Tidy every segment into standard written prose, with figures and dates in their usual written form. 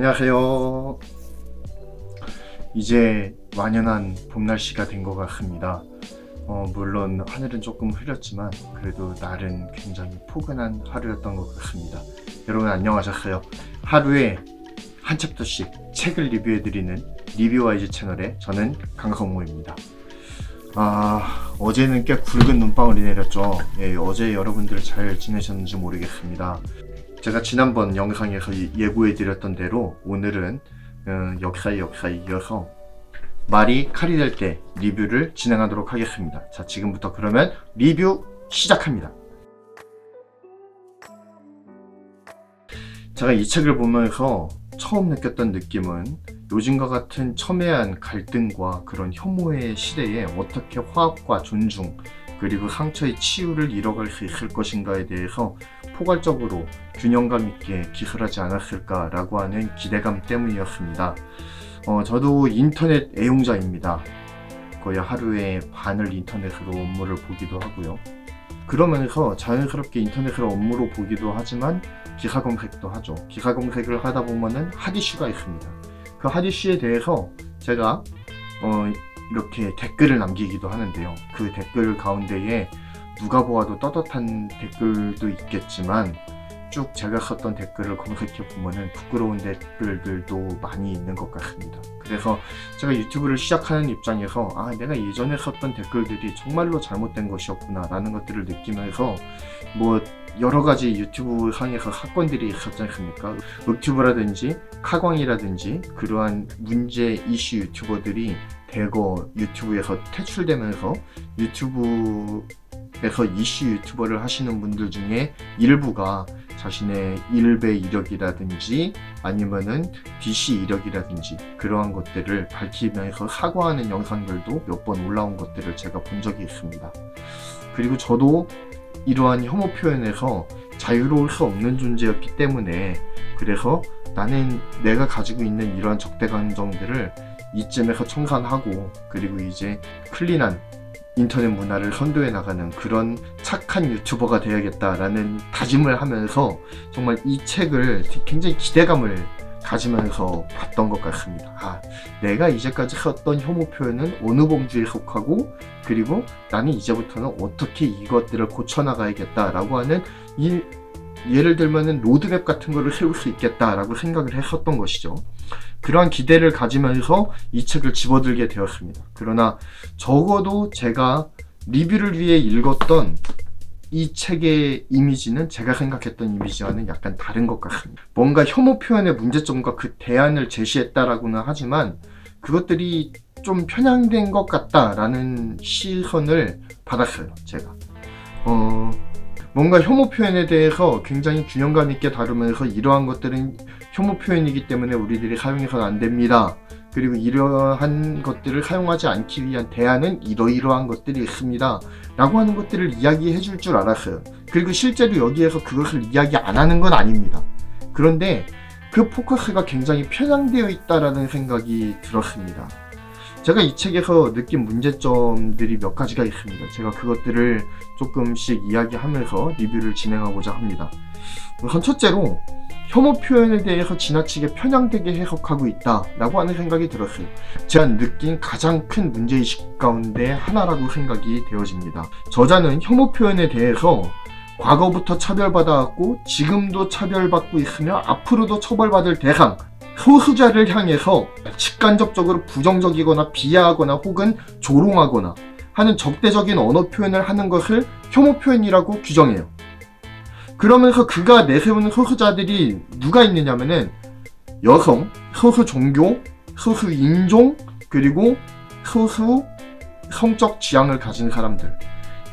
안녕하세요. 이제 완연한 봄 날씨가 된 것 같습니다. 물론 하늘은 조금 흐렸지만 그래도 날은 굉장히 포근한 하루였던 것 같습니다. 여러분 안녕하셨어요. 하루에 한 챕터씩 책을 리뷰해드리는 리뷰와이즈 채널의 저는 강성모입니다. 어제는 꽤 굵은 눈방울이 내렸죠. 어제 여러분들 잘 지내셨는지 모르겠습니다. 제가 지난번 영상에서 예고해드렸던 대로 오늘은 역사에 이어서 말이 칼이 될 때 리뷰를 진행하도록 하겠습니다. 자, 지금부터 그러면 리뷰 시작합니다. 제가 이 책을 보면서 처음 느꼈던 느낌은 요즘과 같은 첨예한 갈등과 그런 혐오의 시대에 어떻게 화합과 존중 그리고 상처의 치유를 이뤄갈 수 있을 것인가에 대해서 포괄적으로 균형감 있게 기술하지 않았을까라고 하는 기대감 때문이었습니다. 저도 인터넷 애용자입니다. 거의 하루에 반을 인터넷으로 업무를 보기도 하고요. 그러면서 자연스럽게 인터넷으로 업무로 보기도 하지만 기사 검색도 하죠. 기사 검색을 하다 보면은 핫이슈가 있습니다. 그 핫이슈에 대해서 제가 이렇게 댓글을 남기기도 하는데요. 그 댓글 가운데에 누가 보아도 떳떳한 댓글도 있겠지만 쭉 제가 썼던 댓글을 검색해 보면은 부끄러운 댓글들도 많이 있는 것 같습니다. 그래서 제가 유튜브를 시작하는 입장에서 내가 예전에 썼던 댓글들이 정말로 잘못된 것이었구나 라는 것들을 느끼면서 여러 가지 유튜브 상에서 사건들이 있었지 않습니까? 윽튜브라든지 카광이라든지 그러한 문제 이슈 유튜버들이 대거 유튜브에서 퇴출되면서 유튜브에서 이슈 유튜버를 하시는 분들 중에 일부가 자신의 일배 이력이라든지 아니면은 DC 이력이라든지 그러한 것들을 밝히면서 사과하는 영상들도 몇 번 올라온 것들을 제가 본 적이 있습니다. 그리고 저도 이러한 혐오 표현에서 자유로울 수 없는 존재였기 때문에 그래서 나는 내가 가지고 있는 이러한 적대 감정들을 이쯤에서 청산하고 그리고 이제 클린한 인터넷 문화를 선도해 나가는 그런 착한 유튜버가 되어야겠다라는 다짐을 하면서 정말 이 책을 굉장히 기대감을 가지면서 봤던 것 같습니다. 내가 이제까지 썼던 혐오 표현은 어느 범주에 속하고 그리고 나는 이제부터는 어떻게 이것들을 고쳐나가야겠다라고 하는 예를 들면은 로드맵 같은 거를 세울 수 있겠다라고 생각을 했었던 것이죠. 그러한 기대를 가지면서 이 책을 집어들게 되었습니다. 그러나 적어도 제가 리뷰를 위해 읽었던 이 책의 이미지는 제가 생각했던 이미지와는 약간 다른 것 같습니다. 뭔가 혐오 표현의 문제점과 그 대안을 제시했다라고는 하지만 그것들이 좀 편향된 것 같다라는 시선을 받았어요, 제가. 뭔가 혐오 표현에 대해서 굉장히 균형감 있게 다루면서 이러한 것들은 혐오 표현이기 때문에 우리들이 사용해서는 안 됩니다. 그리고 이러한 것들을 사용하지 않기 위한 대안은 이러이러한 것들이 있습니다. 라고 하는 것들을 이야기해 줄 줄 알았어요. 그리고 실제로 여기에서 그것을 이야기 안 하는 건 아닙니다. 그런데 그 포커스가 굉장히 편향되어 있다라는 생각이 들었습니다. 제가 이 책에서 느낀 문제점들이 몇 가지가 있습니다. 제가 그것들을 조금씩 이야기하면서 리뷰를 진행하고자 합니다. 우선 첫째로 혐오 표현에 대해서 지나치게 편향되게 해석하고 있다라고 하는 생각이 들었어요. 제가 느낀 가장 큰 문제의식 가운데 하나라고 생각이 되어집니다. 저자는 혐오 표현에 대해서 과거부터 차별받아왔고 지금도 차별받고 있으며 앞으로도 처벌받을 대상 소수자를 향해서 직간접적으로 부정적이거나 비하하거나 혹은 조롱하거나 하는 적대적인 언어 표현을 하는 것을 혐오 표현이라고 규정해요. 그러면서 그가 내세우는 소수자들이 누가 있느냐면은 여성, 소수 종교, 소수 인종, 그리고 소수 성적 지향을 가진 사람들,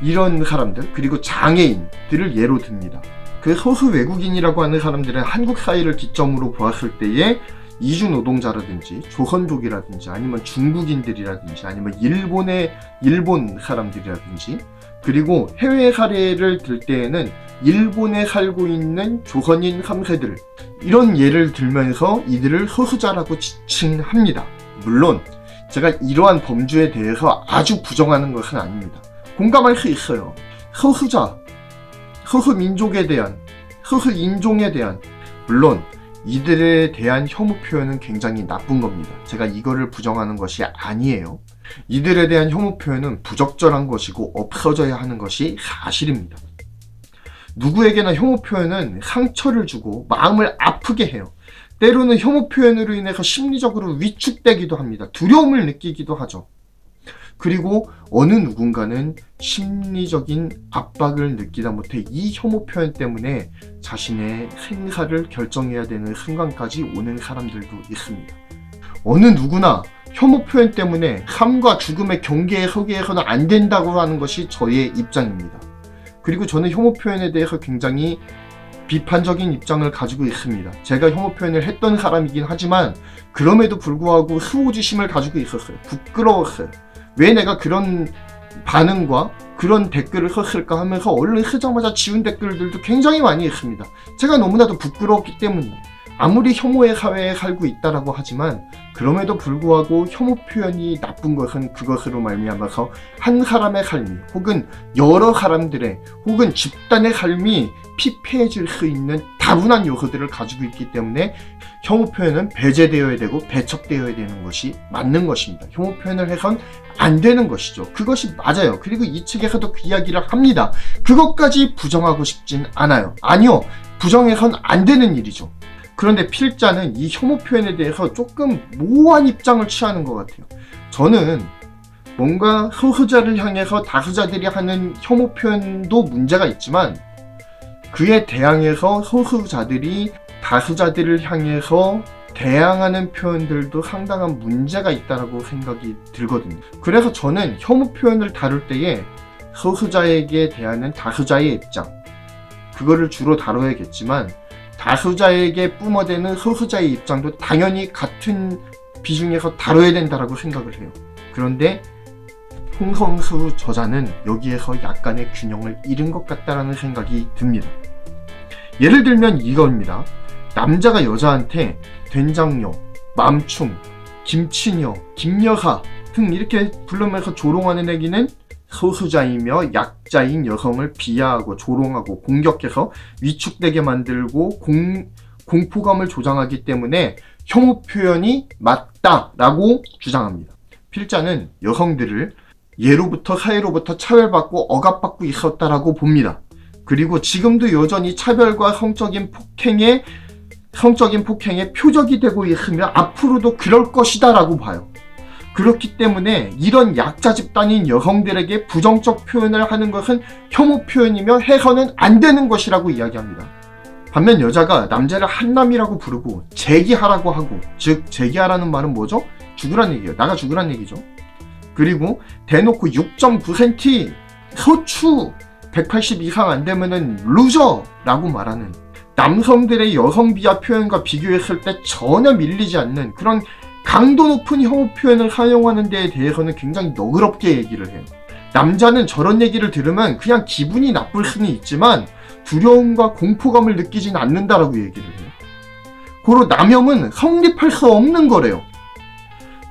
이런 사람들, 그리고 장애인들을 예로 듭니다. 그 소수 외국인이라고 하는 사람들은 한국 사회를 기점으로 보았을 때에 이주 노동자라든지 조선족이라든지 아니면 중국인들이라든지 아니면 일본 사람들이라든지 그리고 해외 사례를 들 때에는 일본에 살고 있는 조선인 3세들 이런 예를 들면서 이들을 소수자라고 지칭합니다. 물론 제가 이러한 범주에 대해서 아주 부정하는 것은 아닙니다. 공감할 수 있어요. 소수자, 소수민족에 대한, 소수인종에 대한 물론 이들에 대한 혐오 표현은 굉장히 나쁜 겁니다. 제가 이거를 부정하는 것이 아니에요. 이들에 대한 혐오 표현은 부적절한 것이고 없어져야 하는 것이 사실입니다. 누구에게나 혐오 표현은 상처를 주고 마음을 아프게 해요. 때로는 혐오 표현으로 인해서 심리적으로 위축되기도 합니다. 두려움을 느끼기도 하죠. 그리고 어느 누군가는 심리적인 압박을 느끼다 못해 이 혐오 표현 때문에 자신의 생사를 결정해야 되는 순간까지 오는 사람들도 있습니다. 어느 누구나 혐오 표현 때문에 삶과 죽음의 경계에 서게 해서는 안 된다고 하는 것이 저의 입장입니다. 그리고 저는 혐오 표현에 대해서 굉장히 비판적인 입장을 가지고 있습니다. 제가 혐오 표현을 했던 사람이긴 하지만 그럼에도 불구하고 수호지심을 가지고 있었어요. 부끄러웠어요. 왜 내가 그런 반응과 그런 댓글을 썼을까 하면서 얼른 쓰자마자 지운 댓글들도 굉장히 많이 있습니다. 제가 너무나도 부끄러웠기 때문이에요. 아무리 혐오의 사회에 살고 있다라고 하지만 그럼에도 불구하고 혐오 표현이 나쁜 것은 그것으로 말미암아서 한 사람의 삶이 혹은 여러 사람들의 혹은 집단의 삶이 피폐해질 수 있는 다분한 요소들을 가지고 있기 때문에 혐오 표현은 배제되어야 되고 배척되어야 되는 것이 맞는 것입니다. 혐오 표현을 해선 안 되는 것이죠. 그것이 맞아요. 그리고 이 측에서도 그 이야기를 합니다. 그것까지 부정하고 싶진 않아요. 아니요. 부정해선 안 되는 일이죠. 그런데 필자는 이 혐오 표현에 대해서 조금 모호한 입장을 취하는 것 같아요. 저는 뭔가 소수자를 향해서 다수자들이 하는 혐오 표현도 문제가 있지만 그에 대항해서 소수자들이 다수자들을 향해서 대항하는 표현들도 상당한 문제가 있다고 생각이 들거든요. 그래서 저는 혐오 표현을 다룰 때에 소수자에게 대하는 다수자의 입장, 그거를 주로 다뤄야겠지만 다수자에게 뿜어대는 소수자의 입장도 당연히 같은 비중에서 다뤄야 된다고 생각을 해요. 그런데 홍성수 저자는 여기에서 약간의 균형을 잃은 것 같다라는 생각이 듭니다. 예를 들면 이겁니다. 남자가 여자한테 된장녀, 맘충, 김치녀, 김여사 등 이렇게 부르면서 조롱하는 얘기는 소수자이며 약자인 여성을 비하하고 조롱하고 공격해서 위축되게 만들고 공포감을 조장하기 때문에 혐오 표현이 맞다라고 주장합니다. 필자는 여성들을 예로부터 사회로부터 차별받고 억압받고 있었다라고 봅니다. 그리고 지금도 여전히 차별과 성적인 폭행의 표적이 되고 있으며 앞으로도 그럴 것이다 라고 봐요. 그렇기 때문에 이런 약자 집단인 여성들에게 부정적 표현을 하는 것은 혐오 표현이며 해서는 안 되는 것이라고 이야기합니다. 반면 여자가 남자를 한남이라고 부르고 제기하라고 하고, 즉 제기하라는 말은 뭐죠? 죽으란 얘기예요. 나가 죽으란 얘기죠. 그리고 대놓고 6.9cm 소추 180 이상 안 되면은 루저라고 말하는 남성들의 여성 비하 표현과 비교했을 때 전혀 밀리지 않는 그런 강도 높은 혐오 표현을 사용하는 데에 대해서는 굉장히 너그럽게 얘기를 해요. 남자는 저런 얘기를 들으면 그냥 기분이 나쁠 수는 있지만 두려움과 공포감을 느끼진 않는다라고 얘기를 해요. 고로 남혐은 성립할 수 없는 거래요.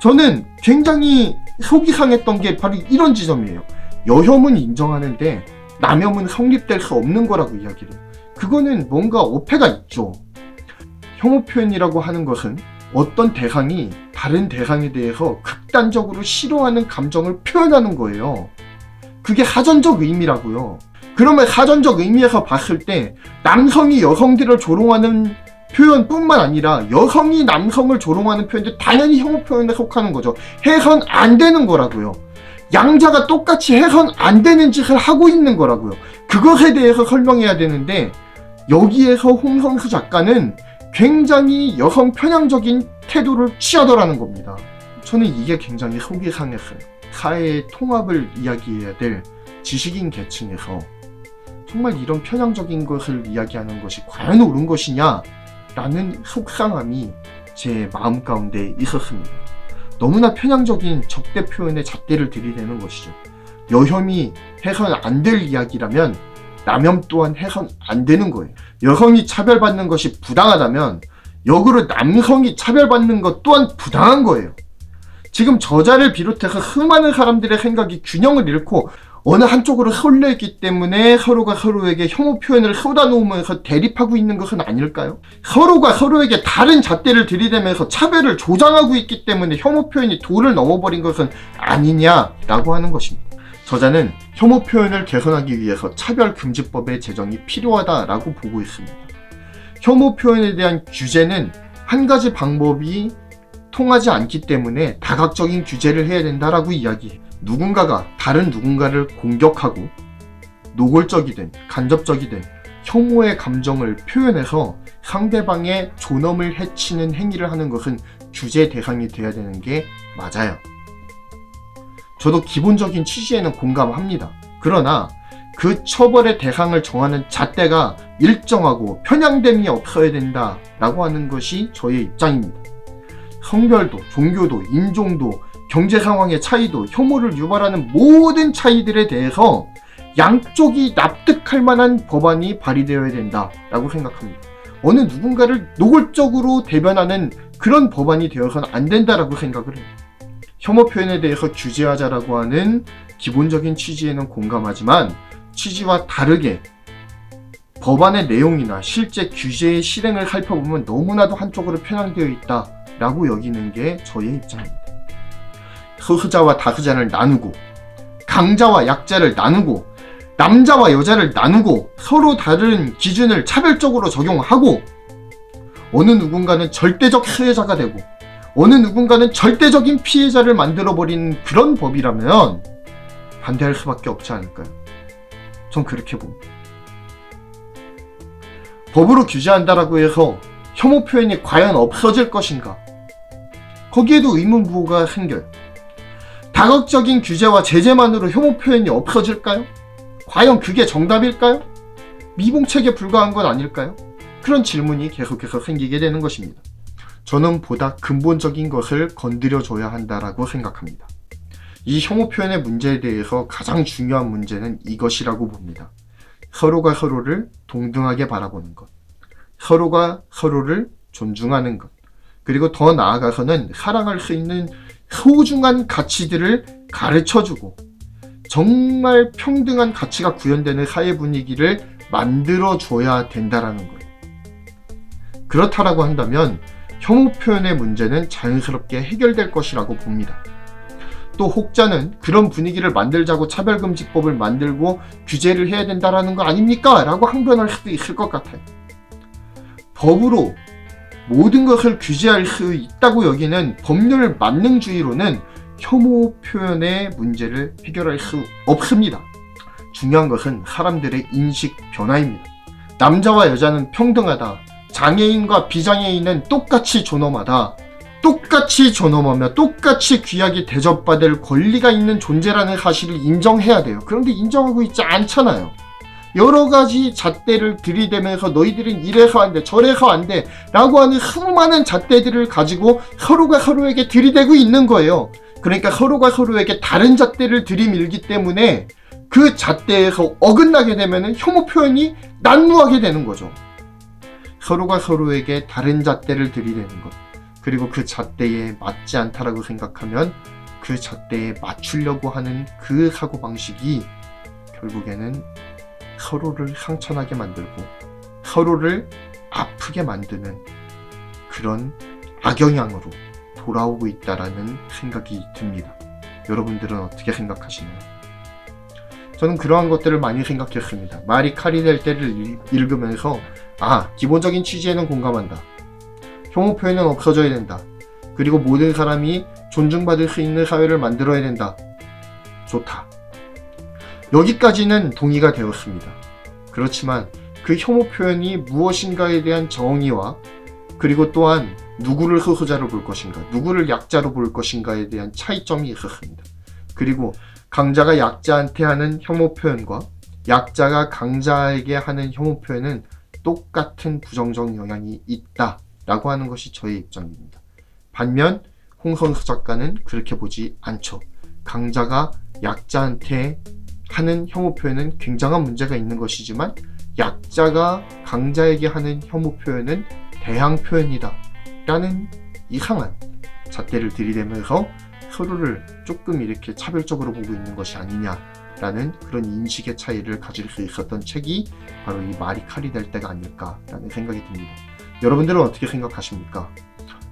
저는 굉장히 속이 상했던 게 바로 이런 지점이에요. 여혐은 인정하는데 남혐은 성립될 수 없는 거라고 이야기를 해요. 그거는 뭔가 어폐가 있죠. 혐오 표현이라고 하는 것은 어떤 대상이 다른 대상에 대해서 극단적으로 싫어하는 감정을 표현하는 거예요. 그게 사전적 의미라고요. 그러면 사전적 의미에서 봤을 때 남성이 여성들을 조롱하는 표현뿐만 아니라 여성이 남성을 조롱하는 표현도 당연히 혐오 표현에 속하는 거죠. 해선 안 되는 거라고요. 양자가 똑같이 해선 안 되는 짓을 하고 있는 거라고요. 그것에 대해서 설명해야 되는데 여기에서 홍성수 작가는 굉장히 여성 편향적인 태도를 취하더라는 겁니다. 저는 이게 굉장히 속이 상했어요. 사회의 통합을 이야기해야 될 지식인 계층에서 정말 이런 편향적인 것을 이야기하는 것이 과연 옳은 것이냐 라는 속상함이 제 마음 가운데 있었습니다. 너무나 편향적인 적대 표현에 잣대를 들이대는 것이죠. 여혐이 해선 안 될 이야기라면 남혐 또한 해선 안 되는 거예요. 여성이 차별받는 것이 부당하다면 역으로 남성이 차별받는 것 또한 부당한 거예요. 지금 저자를 비롯해서 수많은 사람들의 생각이 균형을 잃고 어느 한쪽으로 쏠려있기 때문에 서로가 서로에게 혐오 표현을 쏟아놓으면서 대립하고 있는 것은 아닐까요? 서로가 서로에게 다른 잣대를 들이대면서 차별을 조장하고 있기 때문에 혐오 표현이 도를 넘어버린 것은 아니냐라고 하는 것입니다. 저자는 혐오 표현을 개선하기 위해서 차별금지법의 제정이 필요하다라고 보고 있습니다. 혐오 표현에 대한 규제는 한 가지 방법이 통하지 않기 때문에 다각적인 규제를 해야 된다라고 이야기해요. 누군가가 다른 누군가를 공격하고 노골적이든 간접적이든 혐오의 감정을 표현해서 상대방의 존엄을 해치는 행위를 하는 것은 규제 대상이 돼야 되는 게 맞아요. 저도 기본적인 취지에는 공감합니다. 그러나 그 처벌의 대상을 정하는 잣대가 일정하고 편향됨이 없어야 된다라고 하는 것이 저의 입장입니다. 성별도, 종교도, 인종도, 경제 상황의 차이도, 혐오를 유발하는 모든 차이들에 대해서 양쪽이 납득할 만한 법안이 발의되어야 된다라고 생각합니다. 어느 누군가를 노골적으로 대변하는 그런 법안이 되어서는 안 된다라고 생각을 해요. 혐오 표현에 대해서 규제하자라고 하는 기본적인 취지에는 공감하지만 취지와 다르게 법안의 내용이나 실제 규제의 실행을 살펴보면 너무나도 한쪽으로 편향되어 있다라고 여기는 게 저의 입장입니다. 소수자와 다수자를 나누고 강자와 약자를 나누고 남자와 여자를 나누고 서로 다른 기준을 차별적으로 적용하고 어느 누군가는 절대적 피해자가 되고 어느 누군가는 절대적인 피해자를 만들어버리는 그런 법이라면 반대할 수밖에 없지 않을까요? 전 그렇게 봅니다. 법으로 규제한다라고 해서 혐오 표현이 과연 없어질 것인가? 거기에도 의문부호가 생겨요. 다각적인 규제와 제재만으로 혐오 표현이 없어질까요? 과연 그게 정답일까요? 미봉책에 불과한 건 아닐까요? 그런 질문이 계속해서 생기게 되는 것입니다. 저는 보다 근본적인 것을 건드려줘야 한다라고 생각합니다. 이 혐오 표현의 문제에 대해서 가장 중요한 문제는 이것이라고 봅니다. 서로가 서로를 동등하게 바라보는 것, 서로가 서로를 존중하는 것, 그리고 더 나아가서는 사랑할 수 있는 소중한 가치들을 가르쳐주고 정말 평등한 가치가 구현되는 사회 분위기를 만들어줘야 된다라는 거예요. 그렇다라고 한다면 혐오 표현의 문제는 자연스럽게 해결될 것이라고 봅니다. 또 혹자는 그런 분위기를 만들자고 차별금지법을 만들고 규제를 해야 된다라는 거 아닙니까? 라고 항변할 수도 있을 것 같아요. 법으로 모든 것을 규제할 수 있다고 여기는 법률 만능주의로는 혐오 표현의 문제를 해결할 수 없습니다. 중요한 것은 사람들의 인식 변화입니다. 남자와 여자는 평등하다. 장애인과 비장애인은 똑같이 존엄하다. 똑같이 존엄하며 똑같이 귀하게 대접받을 권리가 있는 존재라는 사실을 인정해야 돼요. 그런데 인정하고 있지 않잖아요. 여러 가지 잣대를 들이대면서 너희들은 이래서 안 돼, 저래서 안 돼 라고 하는 수많은 잣대들을 가지고 서로가 서로에게 들이대고 있는 거예요. 그러니까 서로가 서로에게 다른 잣대를 들이밀기 때문에 그 잣대에서 어긋나게 되면 혐오 표현이 난무하게 되는 거죠. 서로가 서로에게 다른 잣대를 들이대는 것, 그리고 그 잣대에 맞지 않다라고 생각하면 그 잣대에 맞추려고 하는 그 사고방식이 결국에는 서로를 상처나게 만들고 서로를 아프게 만드는 그런 악영향으로 돌아오고 있다라는 생각이 듭니다. 여러분들은 어떻게 생각하시나요? 저는 그러한 것들을 많이 생각했습니다. 말이 칼이 될 때를 읽으면서 기본적인 취지에는 공감한다. 혐오 표현은 없어져야 된다. 그리고 모든 사람이 존중받을 수 있는 사회를 만들어야 된다. 좋다. 여기까지는 동의가 되었습니다. 그렇지만 그 혐오 표현이 무엇인가에 대한 정의와 그리고 또한 누구를 소수자로 볼 것인가, 누구를 약자로 볼 것인가에 대한 차이점이 있었습니다. 그리고 강자가 약자한테 하는 혐오 표현과 약자가 강자에게 하는 혐오 표현은 똑같은 부정적 영향이 있다라고 하는 것이 저의 입장입니다. 반면 홍선수 작가는 그렇게 보지 않죠. 강자가 약자한테 하는 혐오 표현은 굉장한 문제가 있는 것이지만 약자가 강자에게 하는 혐오 표현은 대항 표현이다 라는 이상한 잣대를 들이대면서 서로를 조금 이렇게 차별적으로 보고 있는 것이 아니냐라는 그런 인식의 차이를 가질 수 있었던 책이 바로 이 말이 칼이 될 때가 아닐까라는 생각이 듭니다. 여러분들은 어떻게 생각하십니까?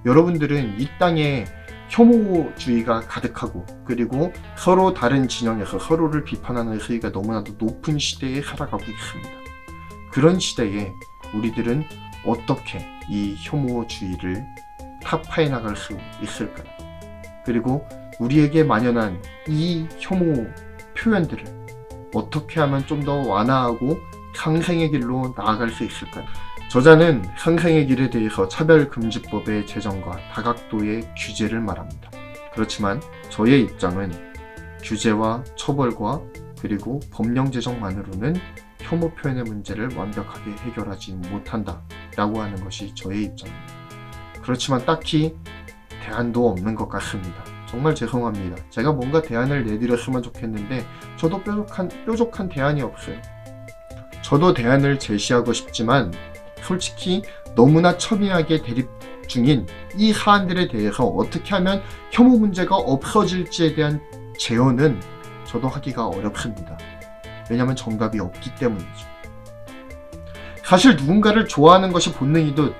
여러분들은 이 땅에 혐오주의가 가득하고 그리고 서로 다른 진영에서 서로를 비판하는 수위가 너무나도 높은 시대에 살아가고 있습니다. 그런 시대에 우리들은 어떻게 이 혐오주의를 타파해 나갈 수 있을까요? 그리고 우리에게 만연한 이 혐오 표현들을 어떻게 하면 좀 더 완화하고 상생의 길로 나아갈 수 있을까요? 저자는 상생의 길에 대해서 차별금지법의 제정과 다각도의 규제를 말합니다. 그렇지만 저의 입장은 규제와 처벌과 그리고 법령 제정만으로는 혐오 표현의 문제를 완벽하게 해결하지 못한다 라고 하는 것이 저의 입장입니다. 그렇지만 딱히 대안도 없는 것 같습니다. 정말 죄송합니다. 제가 뭔가 대안을 내드렸으면 좋겠는데 저도 뾰족한 대안이 없어요. 저도 대안을 제시하고 싶지만 솔직히 너무나 첨예하게 대립 중인 이 사안들에 대해서 어떻게 하면 혐오 문제가 없어질지에 대한 제언은 저도 하기가 어렵습니다. 왜냐하면 정답이 없기 때문이죠. 사실 누군가를 좋아하는 것이 본능이듯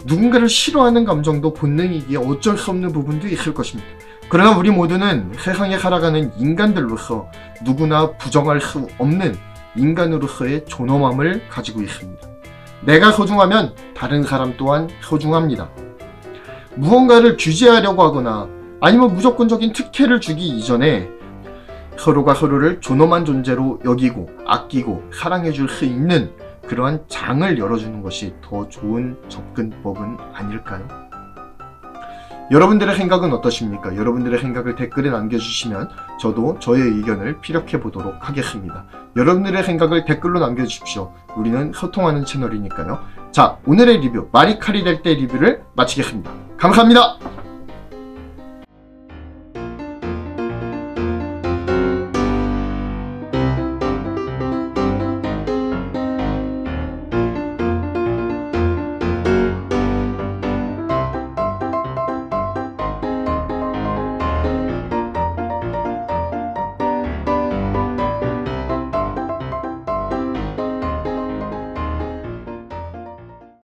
누군가를 싫어하는 감정도 본능이기에 어쩔 수 없는 부분도 있을 것입니다. 그러나 우리 모두는 세상에 살아가는 인간들로서 누구나 부정할 수 없는 인간으로서의 존엄함을 가지고 있습니다. 내가 소중하면 다른 사람 또한 소중합니다. 무언가를 규제하려고 하거나 아니면 무조건적인 특혜를 주기 이전에 서로가 서로를 존엄한 존재로 여기고 아끼고 사랑해줄 수 있는 그러한 장을 열어주는 것이 더 좋은 접근법은 아닐까요? 여러분들의 생각은 어떠십니까? 여러분들의 생각을 댓글에 남겨주시면 저도 저의 의견을 피력해 보도록 하겠습니다. 여러분들의 생각을 댓글로 남겨주십시오. 우리는 소통하는 채널이니까요. 자, 오늘의 리뷰, 말이 칼이 될 때 리뷰를 마치겠습니다. 감사합니다.